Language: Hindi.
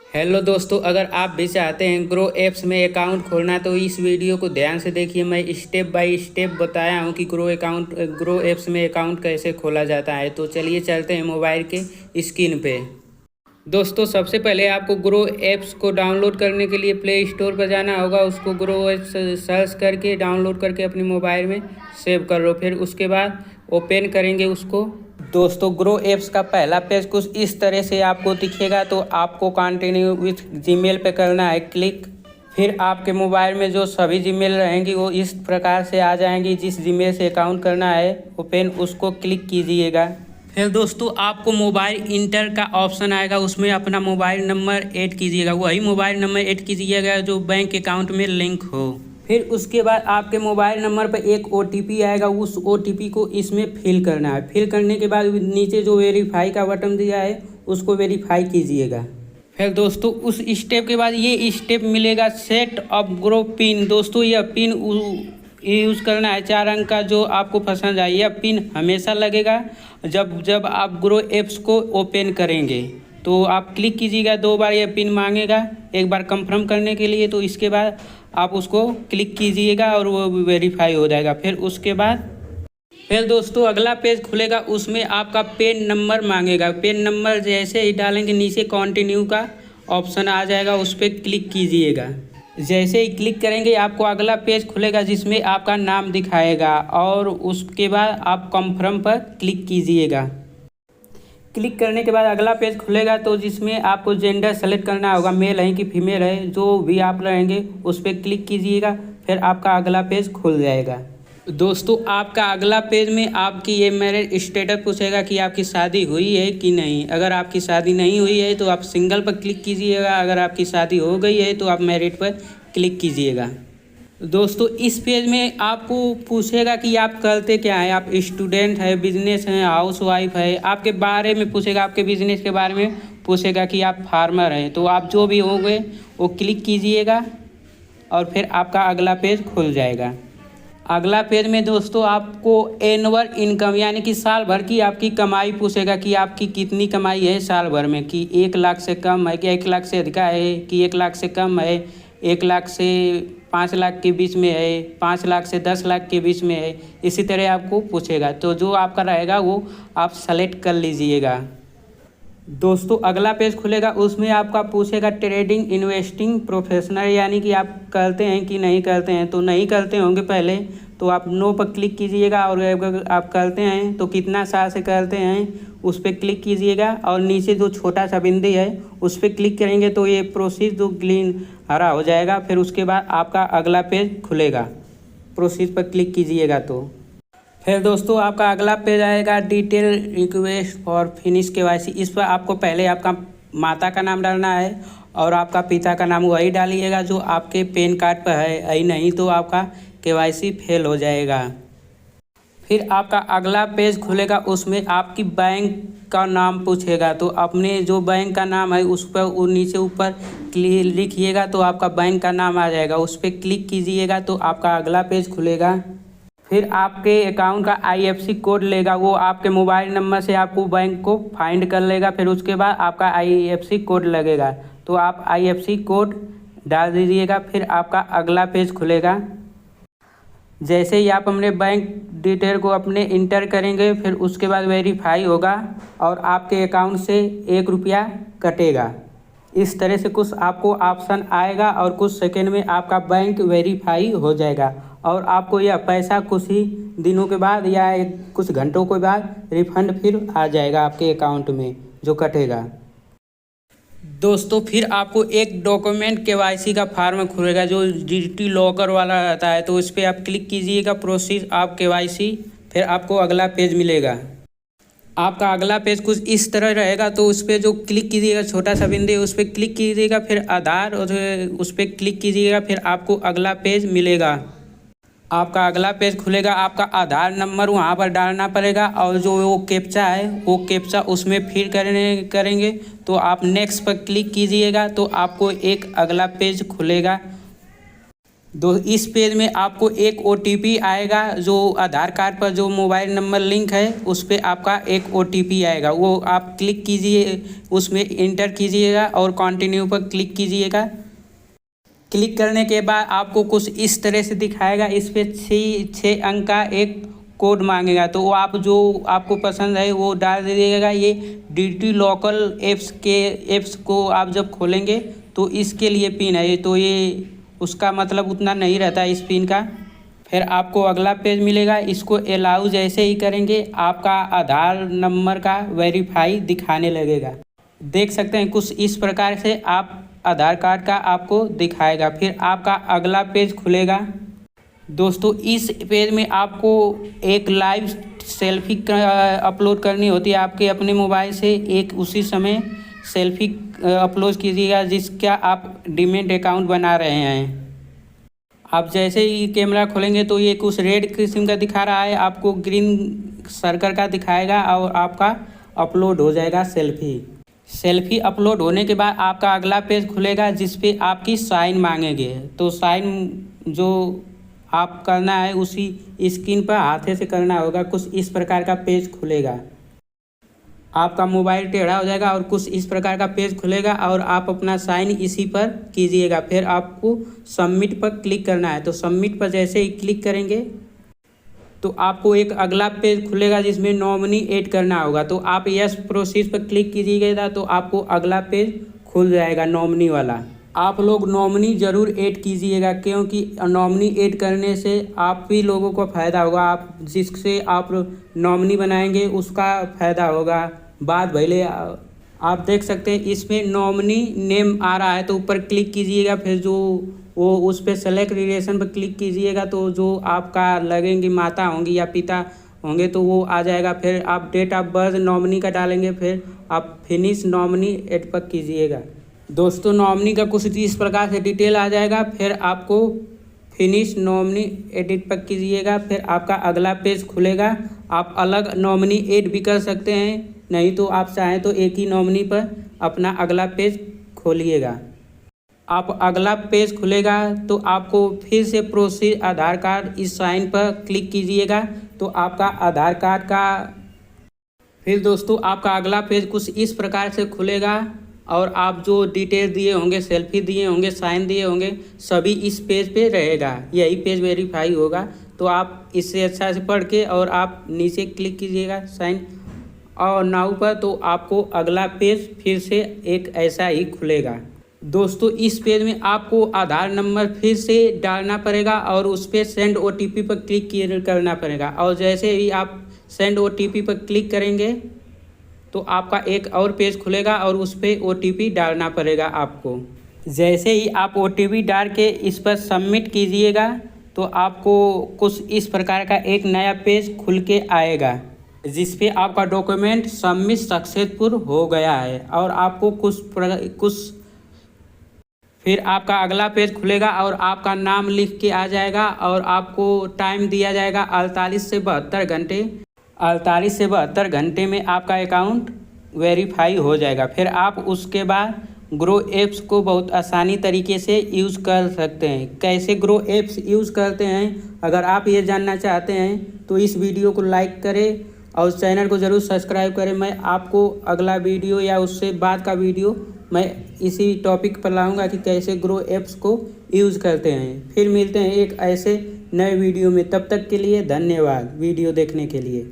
हेलो दोस्तों, अगर आप भी चाहते हैं ग्रो एप्स में अकाउंट खोलना तो इस वीडियो को ध्यान से देखिए। मैं स्टेप बाय स्टेप बताया हूं कि ग्रो एप्स में अकाउंट कैसे खोला जाता है। तो चलिए चलते हैं मोबाइल के स्क्रीन पे। दोस्तों, सबसे पहले आपको ग्रो एप्स को डाउनलोड करने के लिए प्ले स्टोर पर जाना होगा। उसको ग्रो एप्स सर्च करके डाउनलोड करके अपने मोबाइल में सेव कर लो। फिर उसके बाद ओपन करेंगे उसको। दोस्तों, ग्रो एप्स का पहला पेज कुछ इस तरह से आपको दिखेगा। तो आपको कंटिन्यू विथ जीमेल पे करना है क्लिक। फिर आपके मोबाइल में जो सभी जीमेल रहेंगी वो इस प्रकार से आ जाएंगी। जिस जीमेल से अकाउंट करना है ओपन, उसको क्लिक कीजिएगा। फिर दोस्तों, आपको मोबाइल इंटर का ऑप्शन आएगा, उसमें अपना मोबाइल नंबर ऐड कीजिएगा। वही मोबाइल नंबर ऐड कीजिएगा जो बैंक अकाउंट में लिंक हो। फिर उसके बाद आपके मोबाइल नंबर पर एक OTP आएगा, उस OTP को इसमें फिल करना है। फिल करने के बाद नीचे जो वेरीफाई का बटन दिया है उसको वेरीफाई कीजिएगा। फिर दोस्तों, उस स्टेप के बाद ये स्टेप मिलेगा सेट अप ग्रो पिन। दोस्तों, यह पिन यूज़ करना है 4 अंक का, जो आपको पसंद आए। यह पिन हमेशा लगेगा जब जब आप ग्रो एप्स को ओपन करेंगे। तो आप क्लिक कीजिएगा, 2 बार यह पिन मांगेगा, एक बार कंफर्म करने के लिए। तो इसके बाद आप उसको क्लिक कीजिएगा और वो वेरीफाई हो जाएगा। फिर दोस्तों, अगला पेज खुलेगा, उसमें आपका पेन नंबर मांगेगा। पेन नंबर जैसे ही डालेंगे नीचे कंटिन्यू का ऑप्शन आ जाएगा, उस पर क्लिक कीजिएगा। जैसे ही क्लिक करेंगे आपको अगला पेज खुलेगा जिसमें आपका नाम दिखाएगा, और उसके बाद आप कंफर्म पर क्लिक कीजिएगा। क्लिक करने के बाद अगला पेज खुलेगा, तो जिसमें आपको जेंडर सेलेक्ट करना होगा, मेल है कि फीमेल है, जो भी आप रहेंगे उस पर क्लिक कीजिएगा। फिर आपका अगला पेज खुल जाएगा। दोस्तों, आपका अगला पेज में आपकी ये मैरिज स्टेटस पूछेगा कि आपकी शादी हुई है कि नहीं। अगर आपकी शादी नहीं हुई है तो आप सिंगल पर क्लिक कीजिएगा। अगर आपकी शादी हो गई है तो आप मैरिड पर क्लिक कीजिएगा। दोस्तों, इस पेज में आपको पूछेगा कि आप करते क्या हैं। आप स्टूडेंट है, बिजनेस हैं, हाउस वाइफ है, आपके बारे में पूछेगा, आपके बिजनेस के बारे में पूछेगा कि आप फार्मर हैं। तो आप जो भी होंगे वो क्लिक कीजिएगा और फिर आपका अगला पेज खुल जाएगा। अगला पेज में दोस्तों आपको एनुअल इनकम यानी कि साल भर की आपकी कमाई पूछेगा कि आपकी कितनी कमाई है साल भर में, कि 1 लाख से कम है, कि 1 लाख से अधिक है, कि 1 लाख से कम है, 1 लाख से 5 लाख के बीच में है, 5 लाख से 10 लाख के बीच में है। इसी तरह आपको पूछेगा, तो जो आपका रहेगा वो आप सेलेक्ट कर लीजिएगा। दोस्तों, अगला पेज खुलेगा, उसमें आपका पूछेगा ट्रेडिंग इन्वेस्टिंग प्रोफेशनल, यानी कि आप करते हैं कि नहीं करते हैं। तो नहीं करते होंगे पहले तो आप नो पर क्लिक कीजिएगा, और अगर आप करते हैं तो कितना साल से करते हैं उस पर क्लिक कीजिएगा। और नीचे जो छोटा सा बिंदी है उस पर क्लिक करेंगे तो ये प्रोसीड जो ग्रीन हरा हो जाएगा। फिर उसके बाद आपका अगला पेज खुलेगा, प्रोसीड पर क्लिक कीजिएगा। तो फिर दोस्तों, आपका अगला पेज आएगा detail request for finish KYC। इस पर आपको पहले आपका माता का नाम डालना है और आपका पिता का नाम वही डालिएगा जो आपके पैन कार्ड पर है। यही नहीं तो आपका KYC फेल हो जाएगा। फिर आपका अगला पेज खुलेगा, उसमें आपकी बैंक का नाम पूछेगा। तो अपने जो बैंक का नाम है उस पर नीचे ऊपर लिखिएगा, तो आपका बैंक का नाम आ जाएगा। उस पर क्लिक कीजिएगा तो आपका अगला पेज खुलेगा। फिर आपके अकाउंट का IFSC कोड लेगा, वो आपके मोबाइल नंबर से आपको बैंक को फाइंड कर लेगा। फिर उसके बाद आपका IFSC कोड लगेगा, तो आप IFSC कोड डाल दीजिएगा। फिर आपका अगला पेज खुलेगा। जैसे ही आप अपने बैंक डिटेल को अपने इंटर करेंगे, फिर उसके बाद वेरीफाई होगा और आपके अकाउंट से 1 रुपया कटेगा। इस तरह से कुछ आपको ऑप्शन आएगा और कुछ सेकंड में आपका बैंक वेरीफाई हो जाएगा, और आपको यह पैसा कुछ ही दिनों के बाद या कुछ घंटों के बाद रिफंड फिर आ जाएगा आपके अकाउंट में जो कटेगा। दोस्तों, फिर आपको एक डॉक्यूमेंट KYC का फॉर्म खुलेगा जो डिजिटल लॉकर वाला रहता है। तो उस पर आप क्लिक कीजिएगा, प्रोसीड आप KYC। फिर आपको अगला पेज मिलेगा। आपका अगला पेज कुछ इस तरह रहेगा। तो उस पर जो क्लिक कीजिएगा, छोटा सा बिंदु उस पर क्लिक कीजिएगा, फिर आधार और उस पर क्लिक कीजिएगा। फिर आपको अगला पेज मिलेगा। आपका अगला पेज खुलेगा, आपका आधार नंबर वहाँ पर डालना पड़ेगा, और जो वो कैप्चा है वो कैप्चा उसमें फिर करेंगे। तो आप नेक्स्ट पर क्लिक कीजिएगा, तो आपको एक अगला पेज खुलेगा। इस पेज में आपको एक OTP आएगा, जो आधार कार्ड पर जो मोबाइल नंबर लिंक है उस पर आपका एक OTP आएगा, वो आप क्लिक कीजिए, उसमें इंटर कीजिएगा और कंटिन्यू पर क्लिक कीजिएगा। क्लिक करने के बाद आपको कुछ इस तरह से दिखाएगा। इस पर 6 अंक का एक कोड मांगेगा, तो वो आप जो आपको पसंद है वो डाल दीजिएगा। ये DT लोकल ऐप्स को आप जब खोलेंगे तो इसके लिए पिन है, तो ये उसका मतलब उतना नहीं रहता इस पिन का। फिर आपको अगला पेज मिलेगा, इसको अलाउ जैसे ही करेंगे आपका आधार नंबर का वेरीफाई दिखाने लगेगा। देख सकते हैं कुछ इस प्रकार से आप आधार कार्ड का आपको दिखाएगा। फिर आपका अगला पेज खुलेगा। दोस्तों इस पेज में आपको एक लाइव सेल्फी अपलोड करनी होती है आपके अपने मोबाइल से। एक उसी समय सेल्फी अपलोड कीजिएगा जिसका आप डीमैट अकाउंट बना रहे हैं। आप जैसे ही कैमरा खोलेंगे तो ये कुछ रेड किस्म का दिखा रहा है, आपको ग्रीन सर्कल का दिखाएगा और आपका अपलोड हो जाएगा सेल्फी अपलोड होने के बाद आपका अगला पेज खुलेगा जिस पे आपकी साइन मांगेंगे। तो साइन जो आप करना है उसी स्क्रीन पर हाथे से करना होगा। कुछ इस प्रकार का पेज खुलेगा, आपका मोबाइल टेढ़ा हो जाएगा और कुछ इस प्रकार का पेज खुलेगा और आप अपना साइन इसी पर कीजिएगा। फिर आपको सबमिट पर क्लिक करना है, तो सबमिट पर जैसे ही क्लिक करेंगे तो आपको एक अगला पेज खुलेगा जिसमें नॉमिनी ऐड करना होगा। तो आप यस प्रोसीड पर क्लिक कीजिएगा तो आपको अगला पेज खुल जाएगा नॉमिनी वाला। आप लोग नॉमिनी ज़रूर ऐड कीजिएगा, क्योंकि नॉमिनी ऐड करने से आप भी लोगों को फ़ायदा होगा। आप जिससे आप नॉमिनी बनाएंगे उसका फ़ायदा होगा। बात भले आप देख सकते हैं इसमें नॉमिनी नेम आ रहा है, तो ऊपर क्लिक कीजिएगा। फिर जो वो उस पर सेलेक्ट रिलेशन पर क्लिक कीजिएगा, तो जो आपका लगेंगी माता होंगी या पिता होंगे तो वो आ जाएगा। फिर आप डेट ऑफ बर्थ नॉमिनी का डालेंगे, फिर आप फिनिश नॉमिनी ऐड पर कीजिएगा। दोस्तों नॉमिनी का कुछ इस प्रकार से डिटेल आ जाएगा। फिर आपको फिनिश नॉमिनी एडिट पर कीजिएगा। फिर आपका अगला पेज खुलेगा। आप अलग नॉमिनी ऐड भी कर सकते हैं, नहीं तो आप चाहें तो एक ही नॉमिनी पर अपना अगला पेज खोलिएगा। आप अगला पेज खुलेगा तो आपको फिर से प्रोसीड आधार कार्ड इस साइन पर क्लिक कीजिएगा, तो आपका आधार कार्ड का फिर दोस्तों आपका अगला पेज कुछ इस प्रकार से खुलेगा और आप जो डिटेल दिए होंगे, सेल्फी दिए होंगे, साइन दिए होंगे, सभी इस पेज पे रहेगा। यही पेज वेरीफाई होगा। तो आप इससे अच्छा से पढ़ के और आप नीचे क्लिक कीजिएगा साइन और नाउ पर, तो आपको अगला पेज फिर से एक ऐसा ही खुलेगा। दोस्तों इस पेज में आपको आधार नंबर फिर से डालना पड़ेगा और उस पर सेंड OTP पर क्लिक करना पड़ेगा। और जैसे ही आप सेंड OTP पर क्लिक करेंगे तो आपका एक और पेज खुलेगा और उस पर OTP डालना पड़ेगा आपको। जैसे ही आप OTP डाल के इस पर सबमिट कीजिएगा तो आपको कुछ इस प्रकार का एक नया पेज खुल के आएगा जिस पे आपका डॉक्यूमेंट सबमिट सक्सेसफुल हो गया है। और आपको कुछ फिर आपका अगला पेज खुलेगा और आपका नाम लिख के आ जाएगा और आपको टाइम दिया जाएगा 48 से 72 घंटे। 48 से 72 घंटे में आपका अकाउंट वेरीफाई हो जाएगा। फिर आप उसके बाद ग्रो ऐप्स को बहुत आसानी तरीके से यूज़ कर सकते हैं। कैसे ग्रो ऐप्स यूज़ करते हैं, अगर आप ये जानना चाहते हैं तो इस वीडियो को लाइक करें और चैनल को ज़रूर सब्सक्राइब करें। मैं आपको अगला वीडियो या उससे बाद का वीडियो मैं इसी टॉपिक पर लाऊंगा कि कैसे ग्रो ऐप्स को यूज़ करते हैं। फिर मिलते हैं एक ऐसे नए वीडियो में, तब तक के लिए धन्यवाद वीडियो देखने के लिए।